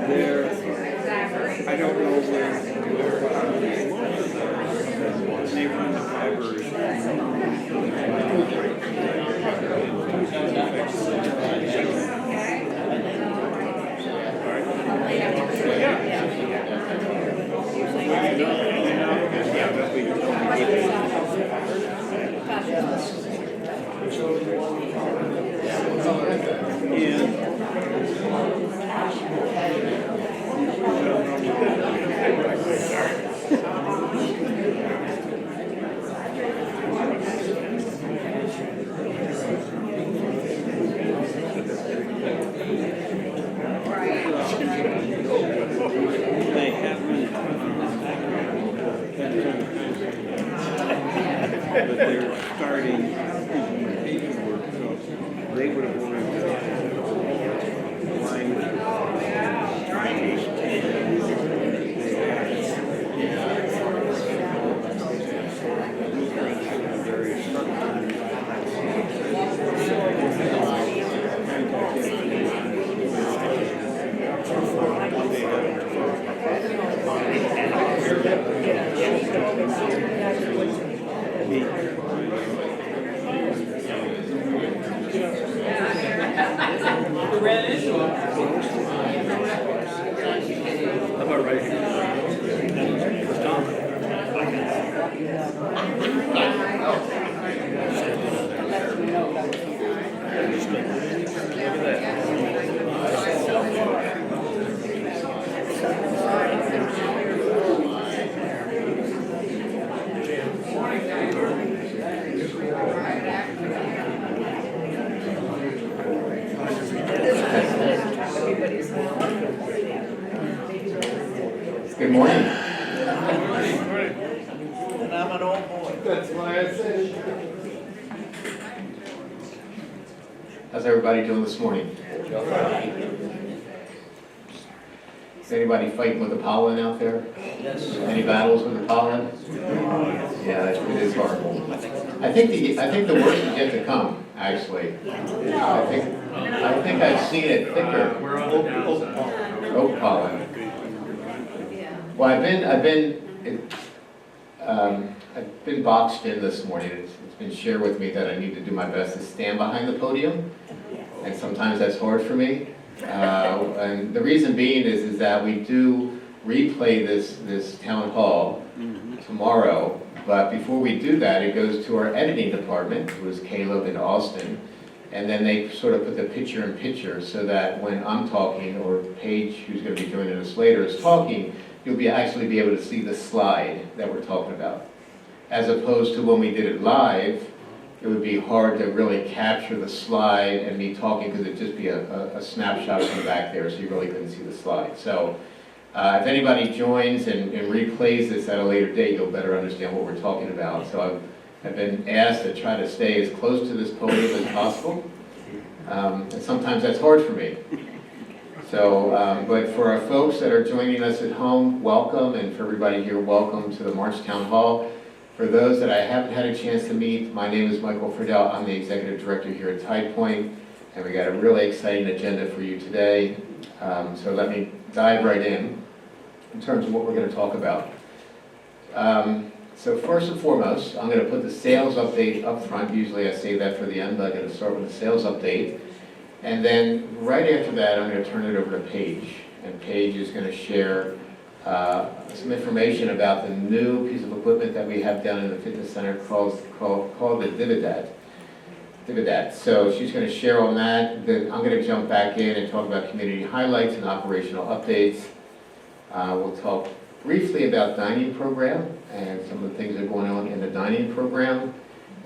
there, I don't know where they run the fibers. They haven't, but they're starting implementation work, so they would have wanted to align with Chinese various How about right here? Good morning. And I'm an old boy. That's why I said. How's everybody doing this morning? Is anybody fighting with the pollen out there? Yes. Any battles with the pollen? Yeah, it is horrible. I think the worst is yet to come, actually. I think I've seen it thicker. Oak pollen. Well, I've been boxed in this morning. It's been shared with me that I need to do my best to stand behind the podium, and sometimes that's hard for me. And the reason being is that we do replay this town hall tomorrow, but before we do that, it goes to our editing department, who is Caleb and Austin, and then they sort of put the picture-in-picture so that when I'm talking, or Paige, who's going to be joining us later, is talking, you'll actually be able to see the slide that we're talking about. As opposed to when we did it live, it would be hard to really capture the slide and me talking because it'd just be a snapshot from the back there, so you really couldn't see the slide. So if anybody joins and replays this at a later date, you'll better understand what we're talking about. So I've been asked to try to stay as close to this podium as possible, and sometimes that's hard for me. So, but for our folks that are joining us at home, welcome, and for everybody here, welcome to the March Town Hall. For those that I haven't had a chance to meet, my name is Michael Friedel. I'm the Executive Director here at Tide Point, and we got a really exciting agenda for you today. So let me dive right in terms of what we're going to talk about. So first and foremost, I'm going to put the sales update up front. Usually I save that for the end, but I'm going to start with the sales update. And then right after that, I'm going to turn it over to Paige. And Paige is going to share some information about the new piece of equipment that we have down in the fitness center called the Dividat. So she's going to share on that. Then I'm going to jump back in and talk about community highlights and operational updates. We'll talk briefly about dining program and some of the things that are going on in the dining program,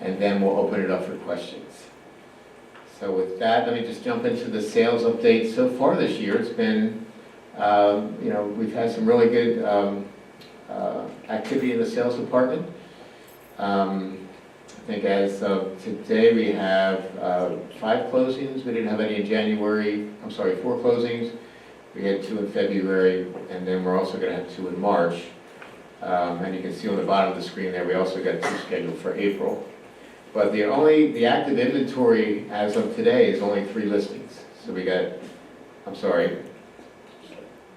and then we'll open it up for questions. So with that, let me just jump into the sales update. So far this year, it's been, we've had some really good activity in the sales department. I think as of today, we have 5 closings. We didn't have any in January. 4 closings. We had 2 in February, and then we're also going to have 2 in March. And you can see on the bottom of the screen there, we also got 2 scheduled for April. But the active inventory as of today is only 3 listings. So we got,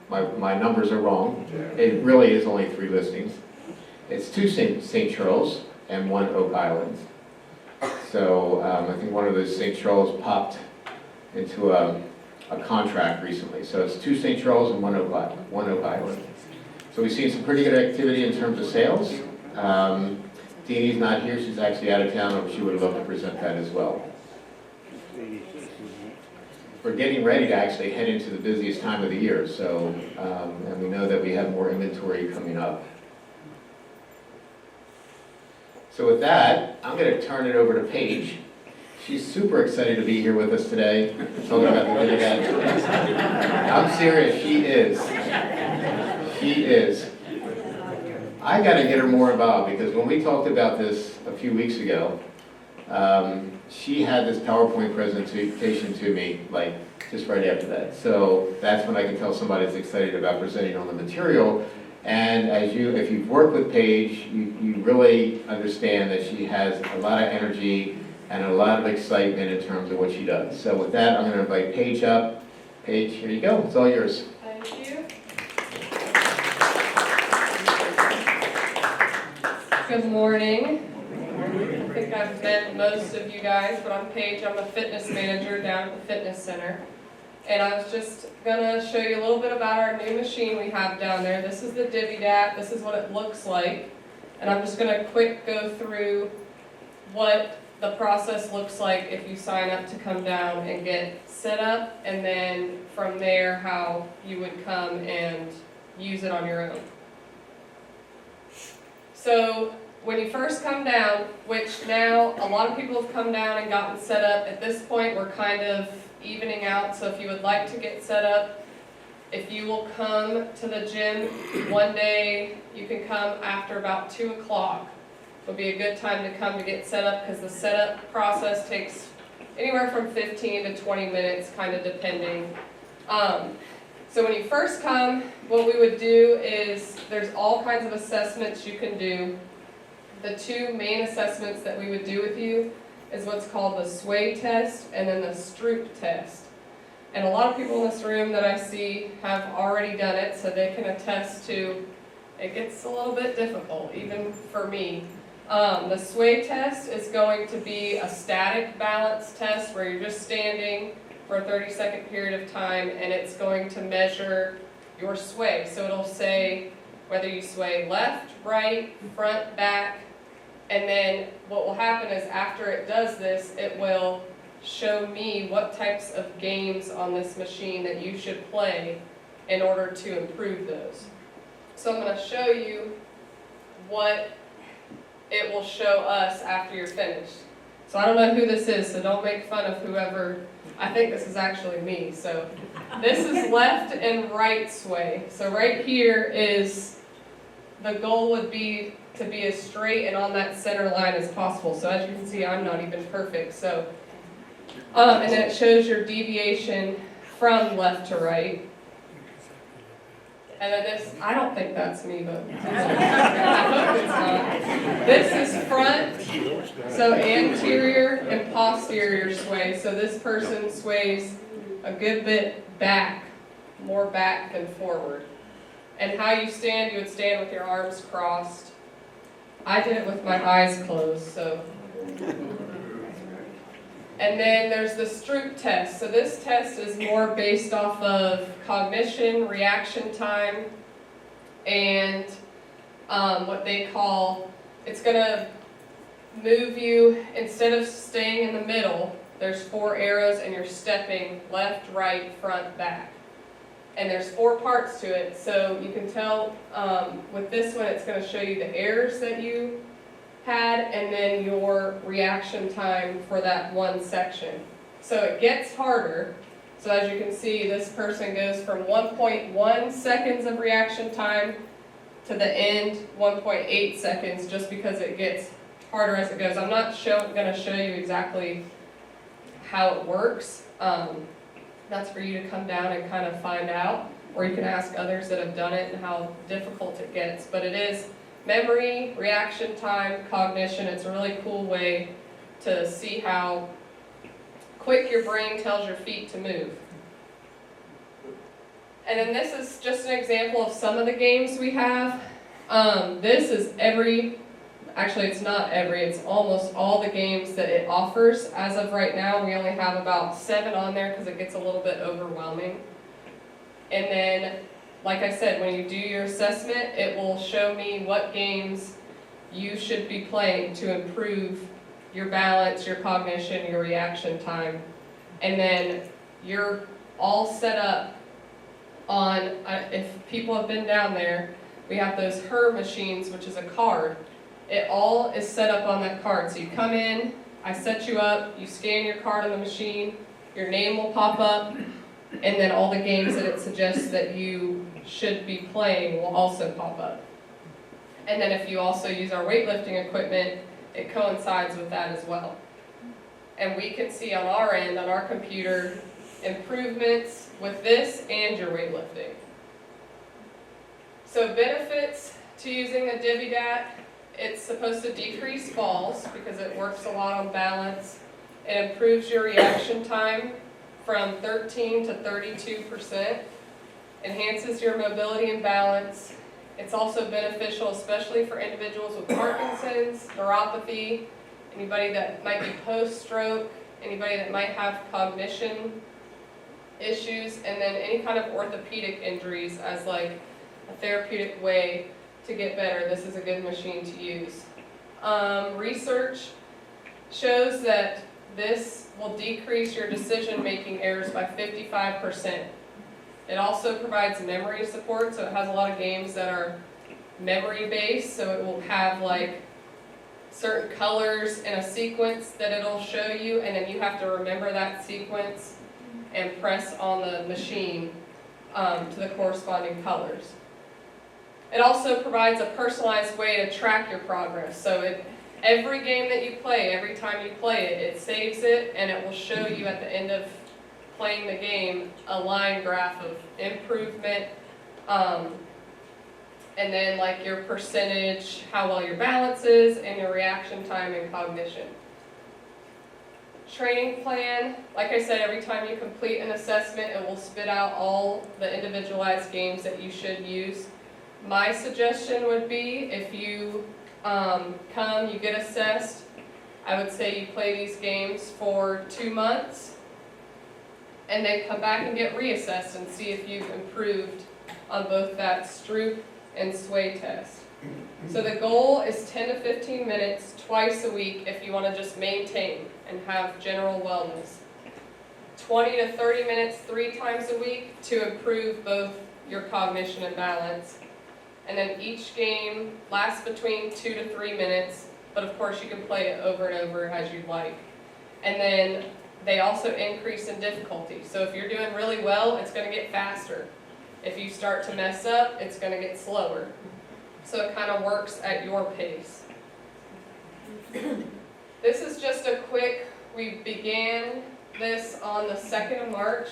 my numbers are wrong. It really is only 3 listings. It's 2 St. Charles and 1 Oak Island. So I think one of those St. Charles popped into a contract recently. So it's 2 St. Charles and 1 Oak Island. So we've seen some pretty good activity in terms of sales. Deanie's not here, she's actually out of town, but she would love to present that as well. We're getting ready to actually head into the busiest time of the year, so, and we know that we have more inventory coming up. So with that, I'm going to turn it over to Paige. She's super excited to be here with us today, talking about the Divvy Dad. I'm serious, she is. She is. I got to get her more involved, because when we talked about this a few weeks ago, she had this PowerPoint presentation to me, like, just right after that. So that's when I can tell somebody's excited about presenting on the material. And if you've worked with Paige, you really understand that she has a lot of energy and a lot of excitement in terms of what she does. So with that, I'm going to invite Paige up. Paige, here you go. It's all yours. Thank you. Good morning. I think I've met most of you guys, but I'm Paige. I'm a fitness manager down at the fitness center. And I was just gonna show you a little bit about our new machine we have down there. This is the DivvyDat. This is what it looks like. And I'm just gonna quick go through what the process looks like if you sign up to come down and get set up, and then from there how you would come and use it on your own. So when you first come down, which now a lot of people have come down and gotten set up, at this point we're kind of evening out, so if you would like to get set up, if you will come to the gym one day, you can come after about 2 o'clock. Would be a good time to come to get set up, because the setup process takes anywhere from 15 to 20 minutes, kind of depending. So when you first come, what we would do is, there's all kinds of assessments you can do. The 2 main assessments that we would do with you is what's called the sway test and then the Stroop test. And a lot of people in this room that I see have already done it, so they can attest to it gets a little bit difficult, even for me. The sway test is going to be a static balance test where you're just standing for a 30-second period of time, and it's going to measure your sway. So it'll say whether you sway left, right, front, back, and then what will happen is after it does this, it will show me what types of games on this machine that you should play in order to improve those. So I'm going to show you what it will show us after you're finished. So I don't know who this is, so don't make fun of whoever. I think this is actually me. So this is left and right sway. So right here is, the goal would be to be as straight and on that center line as possible. So as you can see, I'm not even perfect. So, and then it shows your deviation from left to right. And then this, I don't think that's me, but I hope it's not. This is front, so anterior and posterior sway. So this person sways a good bit back, more back than forward. And how you stand, you would stand with your arms crossed. I did it with my eyes closed, so. And then there's the Stroop test. So this test is more based off of cognition, reaction time, and what they call, it's going to move you, instead of staying in the middle, there's 4 arrows and you're stepping left, right, front, back. And there's 4 parts to it, so you can tell with this one it's going to show you the errors that you had and then your reaction time for that one section. So it gets harder. So as you can see, this person goes from 1.1 seconds of reaction time to the end 1.8 seconds, just because it gets harder as it goes. I'm not going to show you exactly how it works. That's for you to come down and kind of find out, or you can ask others that have done it and how difficult it gets. But it is memory, reaction time, cognition. It's a really cool way to see how quick your brain tells your feet to move. And then this is just an example of some of the games we have. This is actually it's not it's almost all the games that it offers. As of right now, we only have about 7 on there because it gets a little bit overwhelming. And then, like I said, when you do your assessment, it will show me what games you should be playing to improve your balance, your cognition, your reaction time. And then you're all set up on, if people have been down there, we have those HER machines, which is a card. It all is set up on that card. So you come in, I set you up, you scan your card on the machine, your name will pop up, and then all the games that it suggests that you should be playing will also pop up. And then if you also use our weightlifting equipment, it coincides with that as well. And we can see on our end, on our computer, improvements with this and your weightlifting. So benefits to using a DiviDAT, it's supposed to decrease falls because it works a lot on balance. It improves your reaction time from 13 to 32%, enhances your mobility and balance. It's also beneficial, especially for individuals with Parkinson's, neuropathy, anybody that might be post-stroke, anybody that might have cognition issues, and then any kind of orthopedic injuries as like a therapeutic way to get better. This is a good machine to use. Research shows that this will decrease your decision-making errors by 55%. It also provides memory support, so it has a lot of games that are memory-based, so it will have like certain colors in a sequence that it'll show you, and then you have to remember that sequence and press on the machine to the corresponding colors. It also provides a personalized way to track your progress. So every game that you play, every time you play it, it saves it and it will show you at the end of playing the game a line graph of improvement, and then like your percentage, how well your balance is, and your reaction time and cognition. Training plan, like I said, every time you complete an assessment, it will spit out all the individualized games that you should use. My suggestion would be if you come, you get assessed, I would say you play these games for 2 months and then come back and get reassessed and see if you've improved on both that Stroop and Sway test. So the goal is 10 to 15 minutes twice a week if you want to just maintain and have general wellness. 20 to 30 minutes 3 times a week to improve both your cognition and balance. And then each game lasts between 2 to 3 minutes, but of course you can play it over and over as you'd like. And then they also increase in difficulty. So if you're doing really well, it's going to get faster. If you start to mess up, it's going to get slower. So it kind of works at your pace. This is just a quick, we began this on the 2nd of March.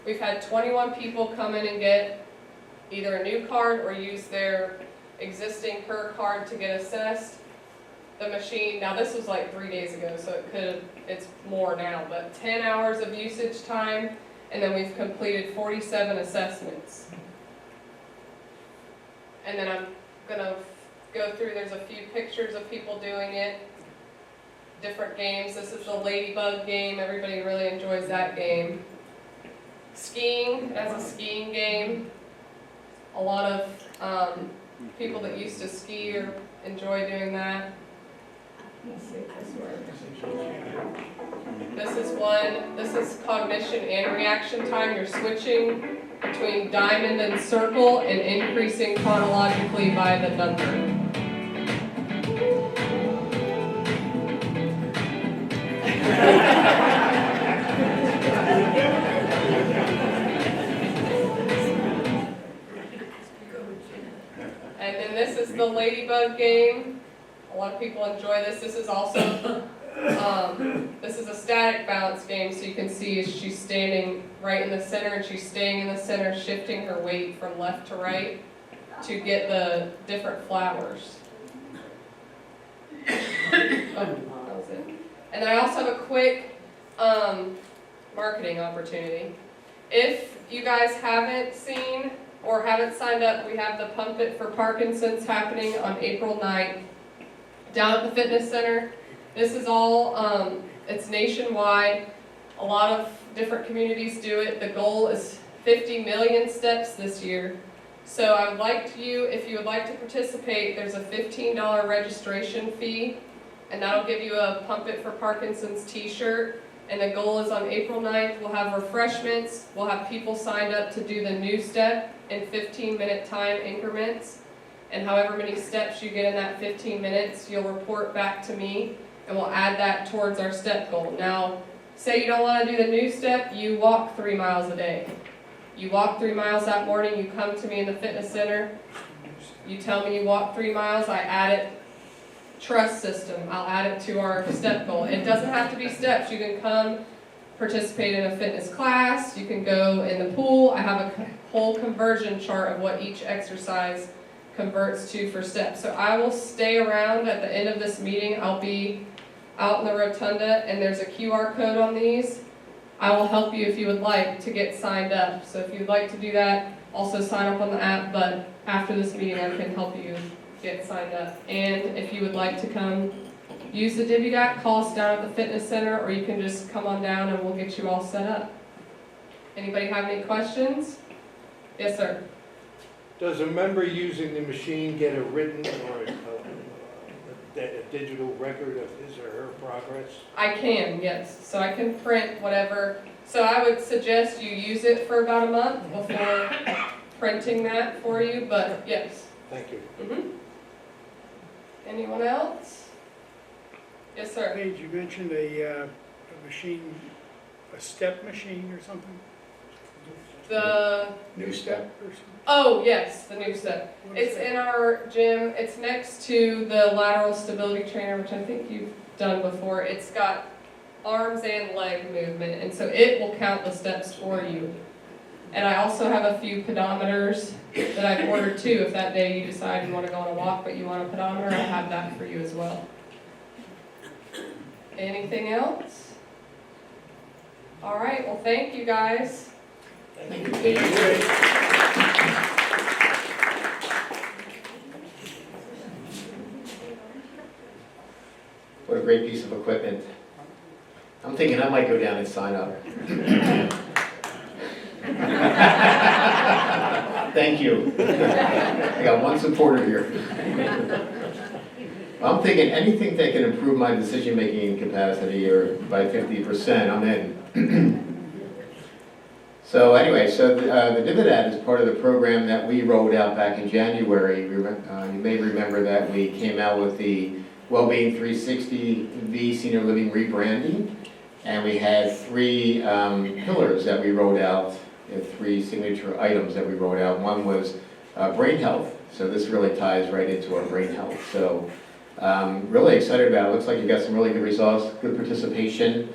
We've had 21 people come in and get either a new card or use their existing HER card to get assessed. The machine, now this was like 3 days ago, so it's more now, but 10 hours of usage time, and then we've completed 47 assessments. And then I'm gonna go through, there's a few pictures of people doing it, different games. This is the Ladybug game, everybody really enjoys that game. Skiing, it has a skiing game. A lot of people that used to ski or enjoy doing that. Let's see if this works. This is one, this is cognition and reaction time. You're switching between diamond and circle and increasing chronologically by the number. And then this is the Ladybug game. A lot of people enjoy this. This is also, this is a static balance game, so you can see she's standing right in the center and she's staying in the center, shifting her weight from left to right to get the different flowers. Oh, that was it. And then I also have a quick marketing opportunity. If you guys haven't seen or haven't signed up, we have the Pump It for Parkinson's happening on April 9th down at the fitness center. This is all, it's nationwide. A lot of different communities do it. The goal is 50 million steps this year. So I would like you, if you would like to participate, there's a $15 registration fee, and that'll give you a Pump It for Parkinson's t-shirt. And the goal is on April 9th, we'll have refreshments, we'll have people signed up to do the new step in 15-minute time increments. And however many steps you get in that 15 minutes, you'll report back to me, and we'll add that towards our step goal. Now, say you don't want to do the new step, you walk 3 miles a day. You walk 3 miles that morning, you come to me in the fitness center, you tell me you walk 3 miles, I add it, trust system, I'll add it to our step goal. It doesn't have to be steps, you can come participate in a fitness class, you can go in the pool. I have a whole conversion chart of what each exercise converts to for steps. So I will stay around at the end of this meeting, I'll be out in the rotunda, and there's a QR code on these. I will help you if you would like to get signed up. So if you'd like to do that, also sign up on the app, but after this meeting I can help you get signed up. And if you would like to come use the DivvyDac, call us down at the fitness center, or you can just come on down and we'll get you all set up. Anybody have any questions? Yes, sir. Does a member using the machine get a written or a digital record of his or her progress? I can, yes. So I can print whatever. So I would suggest you use it for about a month before printing that for you, but yes. Thank you. Anyone else? Yes, sir. Paige, you mentioned a machine, a step machine or something? The, New step. Or something? oh, yes, the new step. What is It's that? in our gym. It's next to the lateral stability trainer, which I think you've done before. It's got arms and leg movement, and so it will count the steps for you. And I also have a few pedometers that I've ordered too. If that day you decide you want to go on a walk, but you want a pedometer, I have that for you as well. Anything else? All right, well, thank you guys. Thank you, Paige. What a great piece of equipment. I'm thinking I might go down and sign up. Thank you. I got one supporter here. I'm thinking anything that can improve my decision-making capacity or by 50%, I'm in. So anyway, the DivvyDac is part of the program that we rolled out back in January. You may remember that we came out with the Wellbeing 360 V Senior Living rebranding, and we had 3 pillars that we rolled out, 3 signature items that we rolled out. One was brain health, so this really ties right into our brain health. So really excited about it. Looks like you got some really good results, good participation.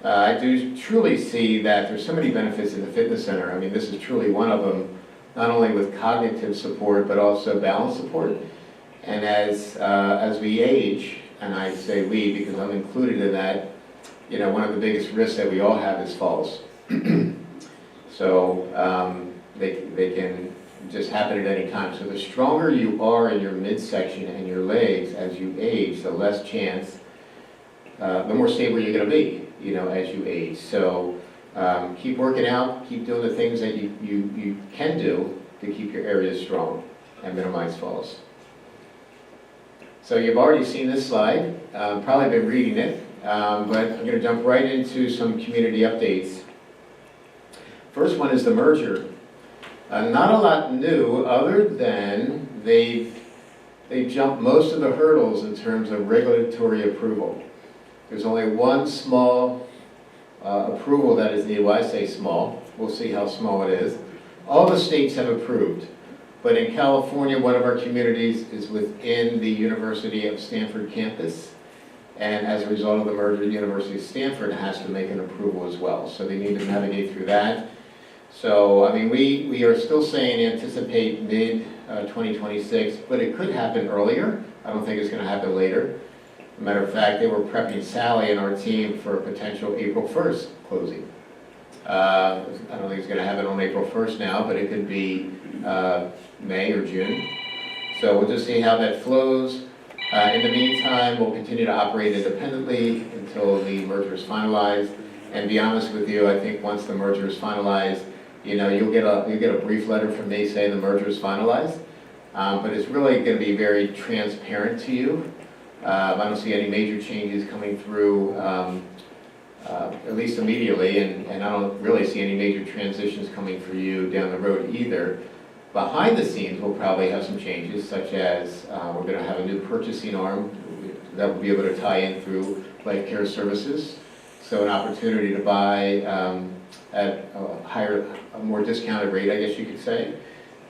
I do truly see that there's so many benefits in the fitness center. I mean, this is truly one of them, not only with cognitive support, but also balance support. And as we age, and I say we because I'm included in that, you know, one of the biggest risks that we all have is falls. So they can just happen at any time. So the stronger you are in your midsection and your legs as you age, the less chance, the more stable you're going to be, you know, as you age. So keep working out, keep doing the things that you can do to keep your areas strong and minimize falls. So you've already seen this slide, probably been reading it, but I'm going to jump right into some community updates. First one is the merger. Not a lot new, other than they've jumped most of the hurdles in terms of regulatory approval. There's only one small approval that is needed. Well, I say small. We'll see how small it is. All the states have approved. But in California, one of our communities is within the University of Stanford campus. And as a result of the merger, the University of Stanford has to make an approval as well. So they need to navigate through that. So, I mean, we are still saying anticipate mid-2026, but it could happen earlier. I don't think it's going to happen later. As a matter of fact, they were prepping Sally and our team for a potential April 1st closing. I don't think it's gonna happen on April 1st now, but it could be May or June. So we'll just see how that flows. In the meantime, we'll continue to operate independently until the merger is finalized. And to be honest with you, I think once the merger is finalized, you know, you'll get a brief letter from me saying the merger is finalized. But it's really going to be very transparent to you. I don't see any major changes coming through, at least immediately, and I don't really see any major transitions coming for you down the road either. Behind the scenes, we'll probably have some changes, such as we're going to have a new purchasing arm that will be able to tie in through Life Care Services. So an opportunity to buy at a more discounted rate, I guess you could say.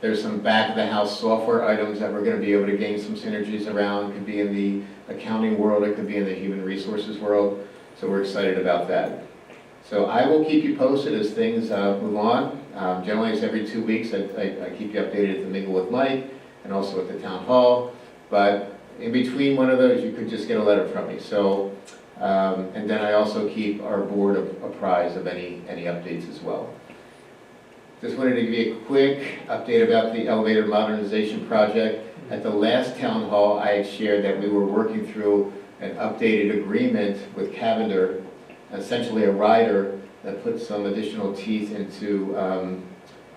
There's some back-of-the-house software items that we're going to be able to gain some synergies around. It could be in the accounting world, it could be in the human resources world. So we're excited about that. So I will keep you posted as things move on. Generally, it's every 2 weeks. I keep you updated at the Mingle with Mike and also at the town hall. But in between one of those, you could just get a letter from me. So, and then I also keep our board apprised of any updates as well. Just wanted to give you a quick update about the elevator modernization project. At the last town hall, I had shared that we were working through an updated agreement with Cavender, essentially a rider that put some additional teeth into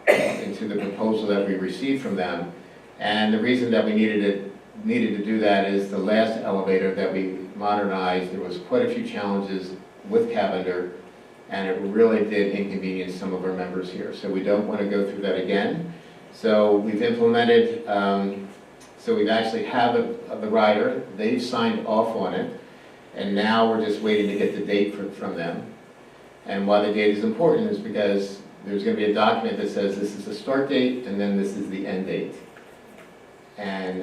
the proposal that we received from them. And the reason that we needed to do that is the last elevator that we modernized, there was quite a few challenges with Cavender, and it really did inconvenience some of our members here. So we don't want to go through that again. So we've implemented, so we've actually have the rider, they've signed off on it, and now we're just waiting to get the date from them. And why the date is important is because there's going to be a document that says this is the start date and then this is the end date. And,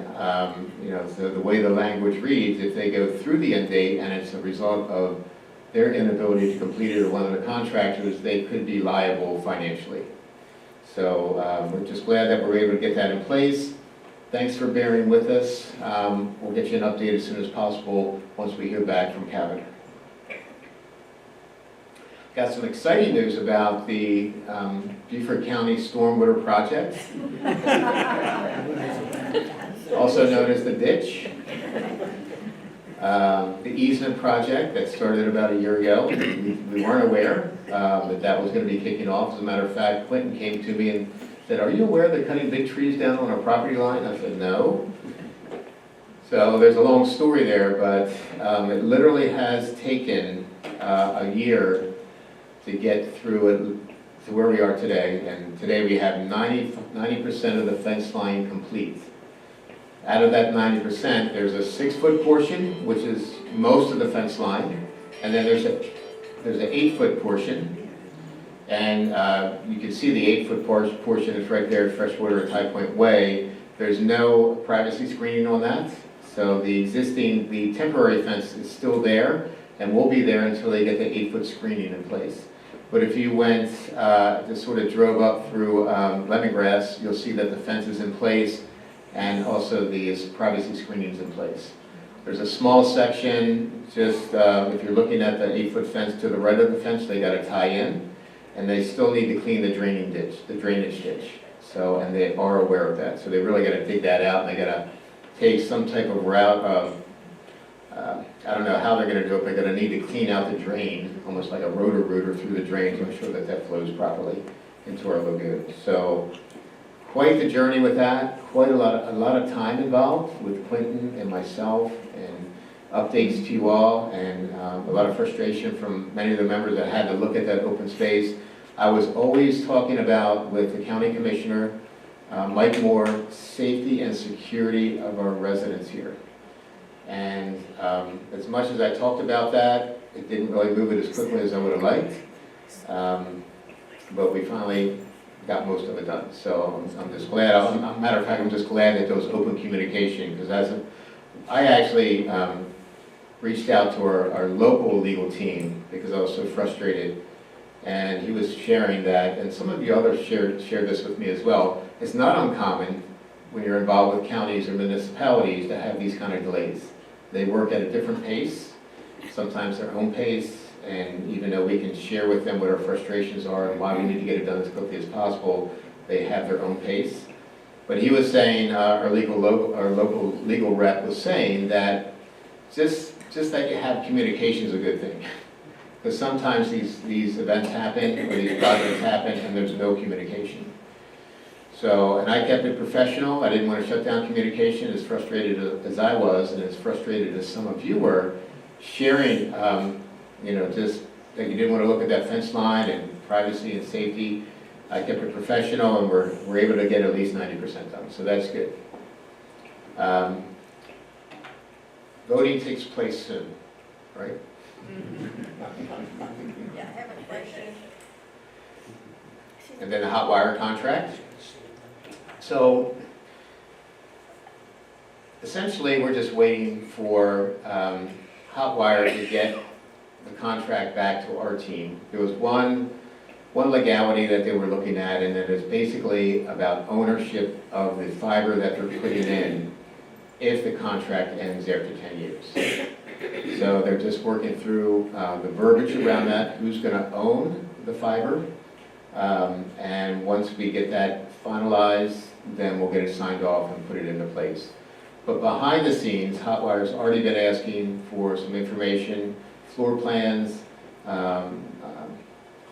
you know, so the way the language reads, if they go through the end date and it's a result of their inability to complete it or one of the contractors, they could be liable financially. So we're just glad that we're able to get that in place. Thanks for bearing with us. We'll get you an update as soon as possible once we hear back from Cavender. Got some exciting news about the Beaufort County Stormwater Project, also known as the ditch. The easement project that started about a year ago. We weren't aware that was going to be kicking off. As a matter of fact, Clinton came to me and said, "Are you aware they're cutting big trees down on our property line?" I said, "No." So there's a long story there, but it literally has taken a year to get through it to where we are today. And today we have 90% of the fence line complete. Out of that 90%, there's a 6-foot portion, which is most of the fence line, and then there's an 8-foot portion. And you can see the 8-foot portion is right there at Freshwater at High Point Way. There's no privacy screening on that. So the temporary fence is still there and will be there until they get the 8-foot screening in place. But if you went, just sort of drove up through Lemongrass, you'll see that the fence is in place and also the privacy screening is in place. There's a small section, just if you're looking at the 8-foot fence to the right of the fence, they got to tie in, and they still need to clean the drainage ditch. So, and they are aware of that. So they really got to dig that out, and they got to take some type of route of, I don't know how they're going to do it, but they're going to need to clean out the drain, almost like a rotor-rooter through the drain to ensure that that flows properly into our lagoon. So quite the journey with that, quite a lot of time involved with Clinton and myself, and updates to you all, and a lot of frustration from many of the members that had to look at that open space. I was always talking about, with the county commissioner, Mike Moore, safety and security of our residents here. And as much as I talked about that, it didn't really move it as quickly as I would have liked. But we finally got most of it done. So I'm just glad, matter of fact, I'm just glad that there was open communication, because I actually reached out to our local legal team because I was so frustrated. And he was sharing that, and some of you others shared this with me as well. It's not uncommon when you're involved with counties or municipalities to have these kind of delays. They work at a different pace, sometimes their own pace, and even though we can share with them what our frustrations are and why we need to get it done as quickly as possible, they have their own pace. But he was saying, our local legal rep was saying that just that you have communication is a good thing. Because sometimes these events happen, or these projects happen, and there's no communication. So, and I kept it professional. I didn't want to shut down communication, as frustrated as I was, and as frustrated as some of you were, sharing, just that you didn't want to look at that fence line and privacy and safety. I kept it professional, and we're able to get at least 90% done, so that's good. Voting takes place soon, right? Yeah, I have a question. And then the hot wire contract. So essentially, we're just waiting for Hotwire to get the contract back to our team. There was one legality that they were looking at, and it is basically about ownership of the fiber that they're putting in if the contract ends after 10 years. So they're just working through the verbiage around that, who's going to own the fiber. And once we get that finalized, then we'll get it signed off and put it into place. But behind the scenes, Hotwire's already been asking for some information, floor plans,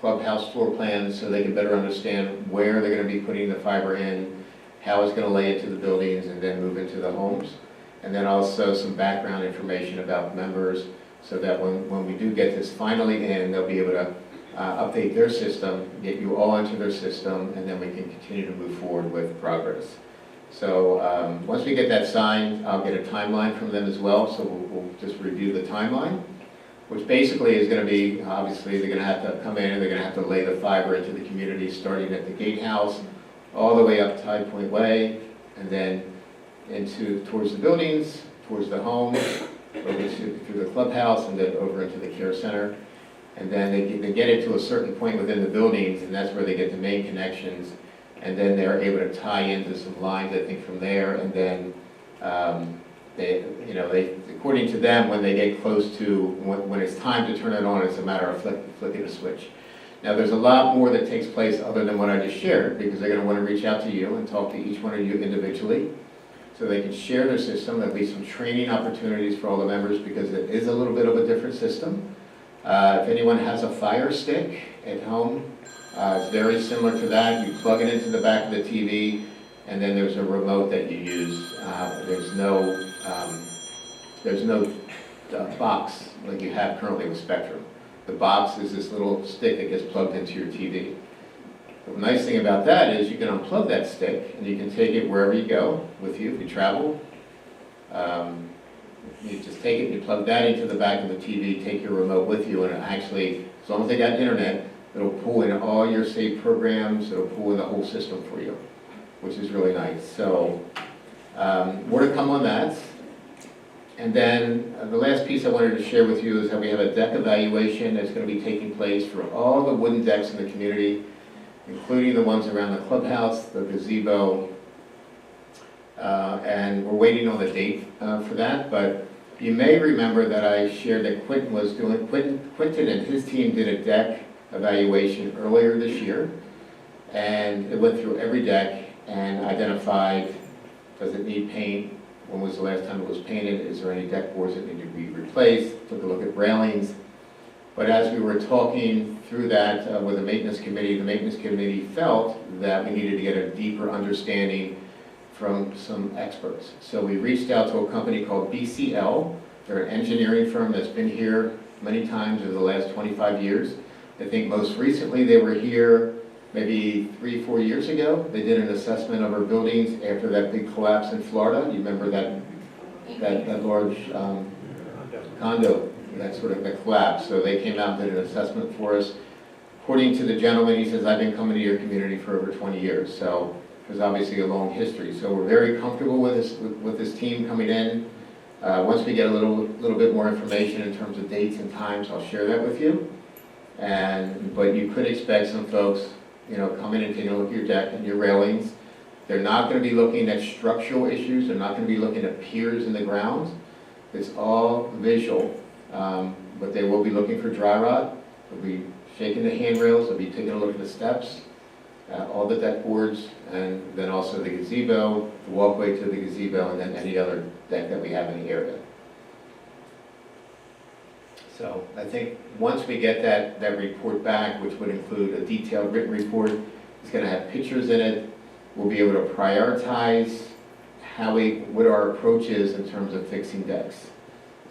clubhouse floor plans, so they can better understand where they're going to be putting the fiber in, how it's going to lay into the buildings, and then move into the homes. And then also some background information about members, so that when we do get this finally in, they'll be able to update their system, get you all into their system, and then we can continue to move forward with progress. So once we get that signed, I'll get a timeline from them as well, so we'll just review the timeline, which basically is going to be, obviously, they're going to have to come in and they're going to have to lay the fiber into the community, starting at the gatehouse, all the way up Tide Point Way, and then towards the buildings, towards the homes, over through the clubhouse, and then over into the care center. And then they get it to a certain point within the buildings, and that's where they get the main connections. And then they're able to tie into some lines, I think, from there. And then they, according to them, when they get close to when it's time to turn it on, it's a matter of flicking a switch. Now, there's a lot more that takes place other than what I just shared, because they're going to want to reach out to you and talk to each one of you individually, so they can share their system. There'll be some training opportunities for all the members, because it is a little bit of a different system. If anyone has a Fire Stick at home, it's very similar to that. You plug it into the back of the TV, and then there's a remote that you use. There's no box like you have currently with Spectrum. The box is this little stick that gets plugged into your TV. The nice thing about that is you can unplug that stick, and you can take it wherever you go with you if you travel. You just take it and you plug that into the back of the TV, take your remote with you, and it actually, as long as they got internet, it'll pull in all your saved programs, it'll pull in the whole system for you, which is really nice. So, more to come on that. And then the last piece I wanted to share with you is that we have a deck evaluation that's going to be taking place for all the wooden decks in the community, including the ones around the clubhouse, the gazebo, and we're waiting on the date for that. But you may remember that I shared that Quentin and his team did a deck evaluation earlier this year, and it went through every deck and identified, does it need paint? When was the last time it was painted? Is there any deck boards that need to be replaced? Took a look at railings. But as we were talking through that with the maintenance committee felt that we needed to get a deeper understanding from some experts. So we reached out to a company called BCL. They're an engineering firm that's been here many times over the last 25 years. I think most recently they were here maybe 3-4 years ago. They did an assessment of our buildings after that big collapse in Florida. You remember that large condo, that sort of that collapse. So they came out and did an assessment for us. According to the gentleman, he says, I've been coming to your community for over 20 years. So there's obviously a long history. So we're very comfortable with this team coming in. Once we get a little bit more information in terms of dates and times, I'll share that with you. But you could expect some folks, coming and taking a look at your deck and your railings. They're not going to be looking at structural issues. They're not going to be looking at piers in the ground. It's all visual. but they will be looking for dry rot. They'll be shaking the handrails, they'll be taking a look at the steps, all the deck boards, and then also the gazebo, the walkway to the gazebo, and then any other deck that we have in the area. So I think once we get that report back, which would include a detailed written report, it's going to have pictures in it, we'll be able to prioritize what our approach is in terms of fixing decks.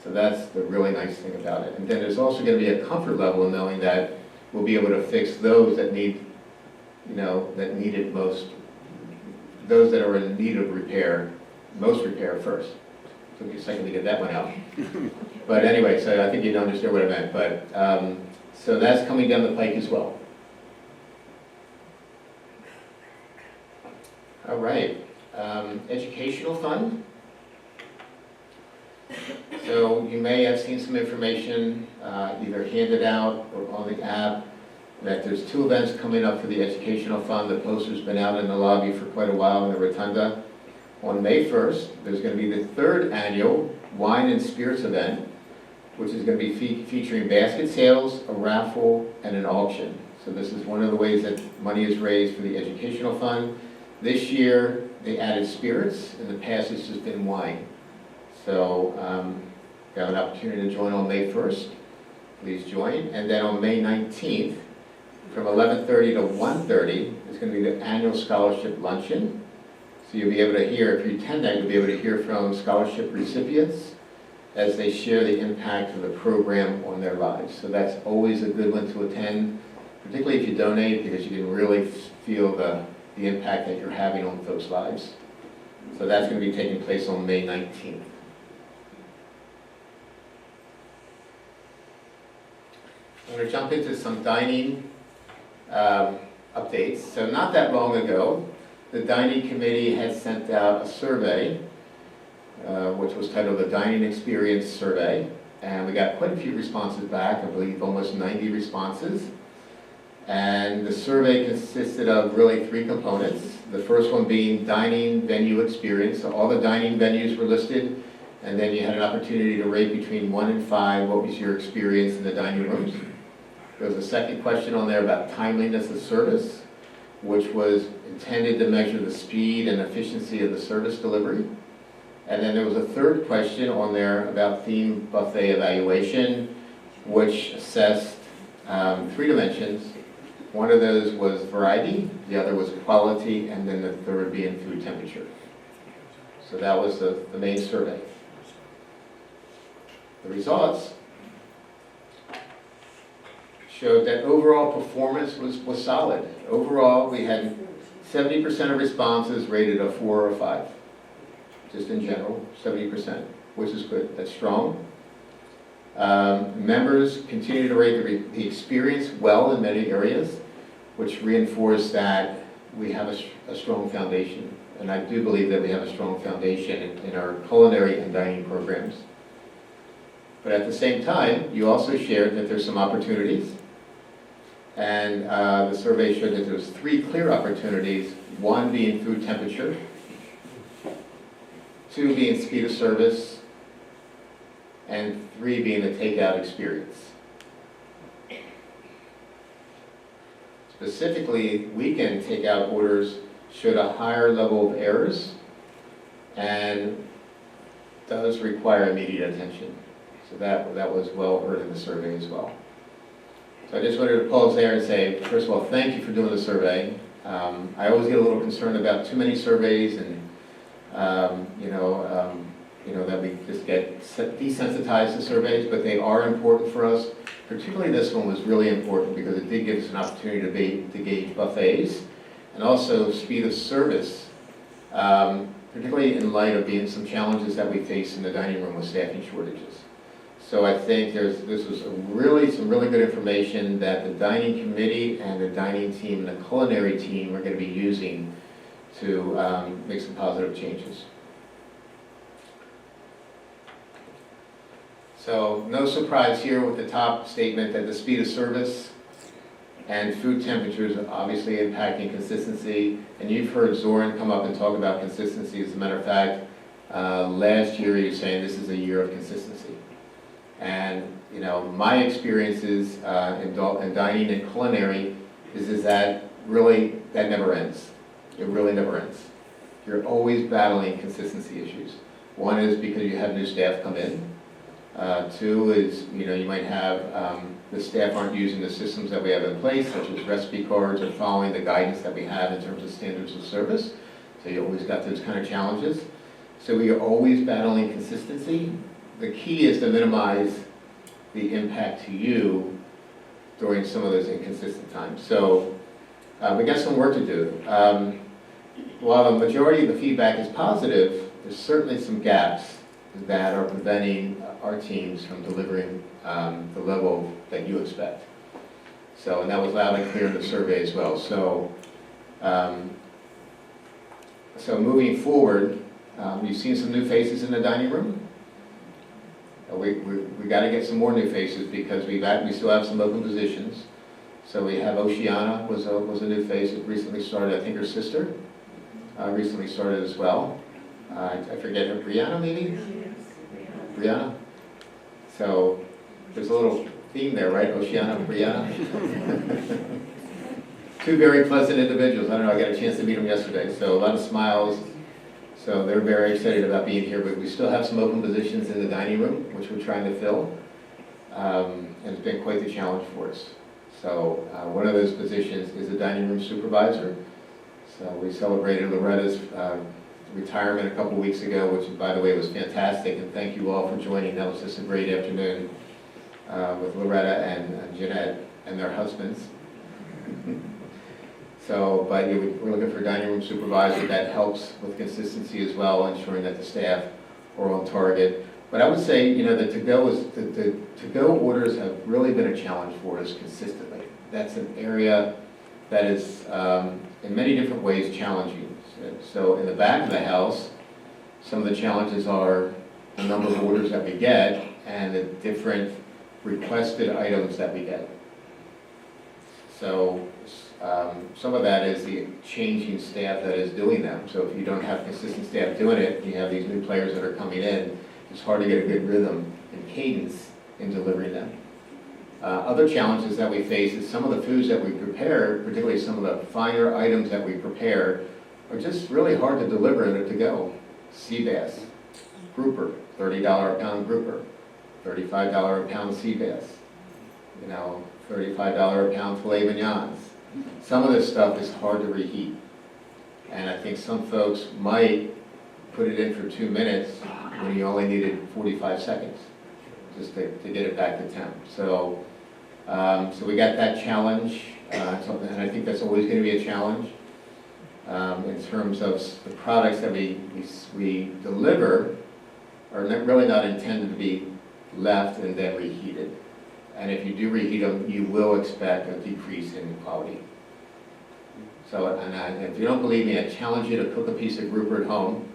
So that's the really nice thing about it. And then there's also going to be a comfort level in knowing that we'll be able to fix those that need, that need it most, those that are in need of repair, most repair first. Took me a second to get that one out. But anyway, so I think you understand what I meant. But so that's coming down the pike as well. All right, educational fund. So you may have seen some information either handed out or on the app that there's 2 events coming up for the educational fund. The poster's been out in the lobby for quite a while in the rotunda. On May 1st, there's going to be the 3rd annual Wine and Spirits event, which is going to be featuring basket sales, a raffle, and an auction. So this is one of the ways that money is raised for the educational fund. This year, they added spirits. In the past, it's just been wine. So you have an opportunity to join on May 1st. Please join. And then on May 19th, from 11:30 to 1:30, is going to be the annual scholarship luncheon. So you'll be able to hear, if you attend that, you'll be able to hear from scholarship recipients as they share the impact of the program on their lives. So that's always a good one to attend, particularly if you donate, because you can really feel the impact that you're having on folks' lives. So that's going to be taking place on May 19th. I'm going to jump into some dining updates. So not that long ago, the dining committee had sent out a survey, which was titled the Dining Experience Survey, and we got quite a few responses back, I believe almost 90 responses. And the survey consisted of really 3 components. The first one being dining venue experience. So all the dining venues were listed, and then you had an opportunity to rate between 1 and 5, what was your experience in the dining rooms. There was a second question on there about timeliness of service, which was intended to measure the speed and efficiency of the service delivery. And then there was a third question on there about theme buffet evaluation, which assessed 3 dimensions. One of those was variety, the other was quality, and then the third being food temperature. So that was the main survey. The results showed that overall performance was solid. Overall, we had 70% of responses rated a 4 or a 5. Just in general, 70%, which is good. That's strong. Members continue to rate the experience well in many areas, which reinforce that we have a strong foundation. And I do believe that we have a strong foundation in our culinary and dining programs. But at the same time, you also shared that there's some opportunities. And the survey showed that there was 3 clear opportunities, 1 being food temperature, 2 being speed of service, and 3 being the takeout experience. Specifically, weekend takeout orders showed a higher level of errors and does require immediate attention. So that was well heard in the survey as well. So I just wanted to pause there and say, first of all, thank you for doing the survey. I always get a little concerned about too many surveys and that we just get desensitized to surveys, but they are important for us. Particularly this one was really important because it did give us an opportunity to gauge buffets and also speed of service, particularly in light of being some challenges that we face in the dining room with staffing shortages. So I think this was some really good information that the dining committee and the dining team and the culinary team are going to be using to make some positive changes. So no surprise here with the top statement that the speed of service and food temperatures are obviously impacting consistency. And you've heard Zoran come up and talk about consistency. As a matter of fact, last year he was saying this is a year of consistency. And, you know, my experiences in dining and culinary is that really, that never ends. It really never ends. You're always battling consistency issues. One is because you have new staff come in. Two is, you know, you might have, the staff aren't using the systems that we have in place, such as recipe cards or following the guidance that we have in terms of standards of service. So you always got those kind of challenges. So we are always battling consistency. The key is to minimize the impact to you during some of those inconsistent times. So we got some work to do. While the majority of the feedback is positive, there's certainly some gaps that are preventing our teams from delivering the level that you expect. So, and that was loud and clear in the survey as well. So, so moving forward, you've seen some new faces in the dining room. We got to get some more new faces because we still have some open positions. So we have Oceana was a new face that recently started. I think her sister recently started as well. I forget her, Brianna maybe? Brianna? So there's a little theme there, right? Oceana, Brianna? Two very pleasant individuals. I don't know, I got a chance to meet them yesterday. So a lot of smiles. So they're very excited about being here, but we still have some open positions in the dining room, which we're trying to fill. And it's been quite the challenge for us. So one of those positions is a dining room supervisor. So we celebrated Loretta's retirement a couple weeks ago, which by the way was fantastic, and thank you all for joining. That was just a great afternoon with Loretta and Jeanette and their husbands. So, but yeah, we're looking for a dining room supervisor that helps with consistency as well, ensuring that the staff are on target. But I would say, you know, the to-go orders have really been a challenge for us consistently. That's an area that is in many different ways challenging. So in the back of the house, some of the challenges are the number of orders that we get and the different requested items that we get. So some of that is the changing staff that is doing them. So if you don't have consistent staff doing it, you have these new players that are coming in, it's hard to get a good rhythm and cadence in delivering them. Other challenges that we face is some of the foods that we prepare, particularly some of the finer items that we prepare, are just really hard to deliver in a to-go. Sea bass, grouper, $30 a pound grouper, $35 a pound sea bass, you know, $35 a pound filet mignons. Some of this stuff is hard to reheat. And I think some folks might put it in for 2 minutes when you only needed 45 seconds just to get it back to temp. So, so we got that challenge, and I think that's always going to be a challenge in terms of the products that we deliver are really not intended to be left and then reheated. And if you do reheat them, you will expect a decrease in quality. So, and if you don't believe me, I challenge you to cook a piece of grouper at home,